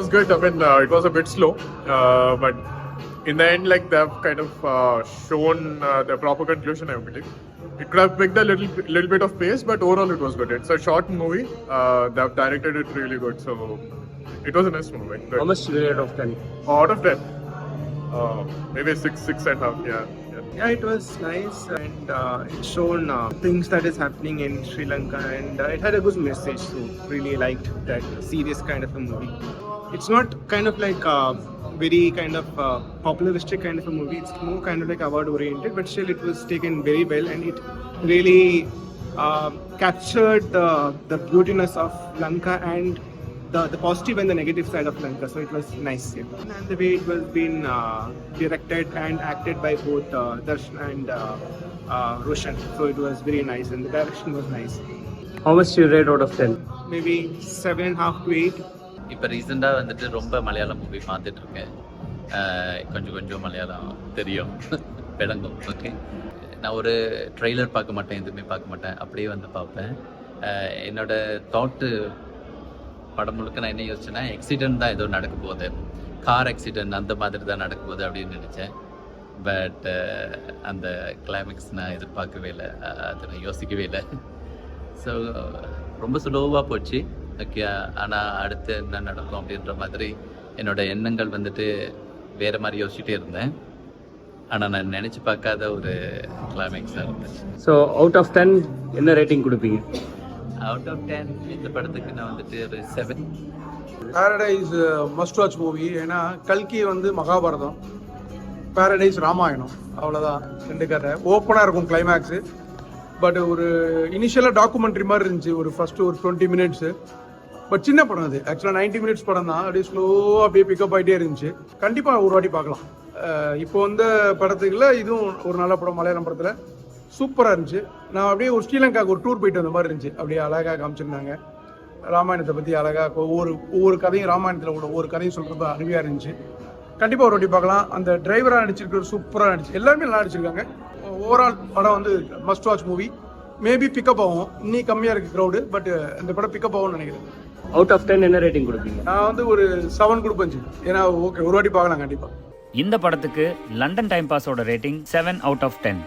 was good. I mean, it was a bit slow, but in the end, like they've kind of shown the proper conclusion, I believe. It could have picked a little bit of pace, but overall it was good. It's a short movie. They've directed it really good, so it was a nice movie. Good. How much do you rate out of 10? Out of 10, maybe 6.5. Yeah. Yeah, it was nice, and it shown things that is happening in Sri Lanka, and it had a good message. So really liked that serious kind of a movie. It's not kind of like very kind of popularistic kind of a movie. It's more kind of like award oriented, but still it was taken very well, and it really captured the beautiness of Lanka and the positive and the negative side of Lanka. So it was nice. Yeah. And the way it was been directed and acted by both Darshan and Roshan. So it was very nice, and the direction was nice. How much do you rate out of 10? Maybe 7.5 to 8. இப்போ ரீசெண்டாக வந்துட்டு ரொம்ப Malayalam movie பார்த்துட்டு இருக்கேன். கொஞ்சம் மலையாளம் தெரியும், விளங்கும். Okay, நான் ஒரு ட்ரெய்லர் பார்க்க மாட்டேன், எதுவுமே பார்க்க மாட்டேன், அப்படியே வந்து பார்ப்பேன். என்னோட தாட்டு படம் முழுக்க நான் என்ன யோசிச்சேன்னா, ஆக்சிடென்ட் தான் ஏதோ நடக்க போகுது, கார் ஆக்சிடென்ட் அந்த மாதிரி தான் நடக்க போகுது அப்படின்னு நினச்சேன். பட் அந்த கிளைமேக்ஸ் நான் எதிர்பார்க்கவே இல்லை, அதை நான் யோசிக்கவே இல்லை. ஸோ ரொம்ப ஸ்லோவாக போச்சு. ஓகே, ஆனால் அடுத்து என்ன நடக்கும் அப்படின்ற மாதிரி என்னோட எண்ணங்கள் வந்துட்டு வேறு மாதிரி யோசிச்சுட்டே இருந்தேன். ஆனால் நான் நினச்சி பார்க்காத ஒரு கிளைமேக்ஸாக இருந்துச்சு. ஸோ அவுட் ஆஃப் 10 என்ன ரேட்டிங் கொடுப்பீங்க? அவுட் ஆஃப் 10 இந்த படத்துக்கு நான் வந்துட்டு ஒரு 7. Paradise must watch movie. ஏன்னா கல்கி வந்து மகாபாரதம், பேரடைஸ் ராமாயணம், அவ்வளோதான். 2 கதை ஓப்பனாக இருக்கும் கிளைமேக்ஸு. பட் ஒரு இனிஷியலாக டாக்குமெண்ட்ரி மாதிரி இருந்துச்சு ஒரு ஃபஸ்ட்டு ஒரு 20 மினிட்ஸு. பட் சின்ன படம் அது, ஆக்சுவலாக 90 மினிட்ஸ் படம் தான். அப்படியே ஸ்லோவாக அப்படியே பிக்கப் ஆகிட்டே இருந்துச்சு. கண்டிப்பாக ஒரு வாட்டி பார்க்கலாம். இப்போ வந்த படத்துக்குள்ள இதுவும் ஒரு நல்ல படம். மலையாளம் படத்தில் சூப்பராக இருந்துச்சு. நான் அப்படியே ஒரு ஸ்ரீலங்காவுக்கு ஒரு டூர் போயிட்டு வந்த மாதிரி இருந்துச்சு. அப்படியே அழகாக காமிச்சிருந்தாங்க. ராமாயணத்தை பற்றி அழகாக ஒவ்வொரு கதையும், ராமாயணத்தில் ஒவ்வொரு கதையும் சொல்கிறது அருமையாக இருந்துச்சு. கண்டிப்பாக ஒரு வாட்டி பார்க்கலாம். அந்த டிரைவராக நடிச்சிருக்கிற சூப்பராக நடிச்சு, எல்லாருமே நல்லா நடிச்சிருக்காங்க. ஓவரால் படம் வந்து must watch movie. Maybe pickup ஆகும், இன்னும் கம்மியாக இருக்குது க்ரௌடு, பட் இந்த படம் பிக்கப் ஆகும்னு நினைக்கிறேன். அவுட் ஆஃப் 10 என்ன ரேட்டிங் கொடுப்பீங்க? நான் வந்து ஒரு 7 கொடுப்பேன். ஏன்னா ஓகே, ஒரு வாட்டி பார்க்கலாம் கண்டிப்பாக. இந்த படத்துக்கு லண்டன் டைம் பாஸோட ரேட்டிங் 7 out of 10.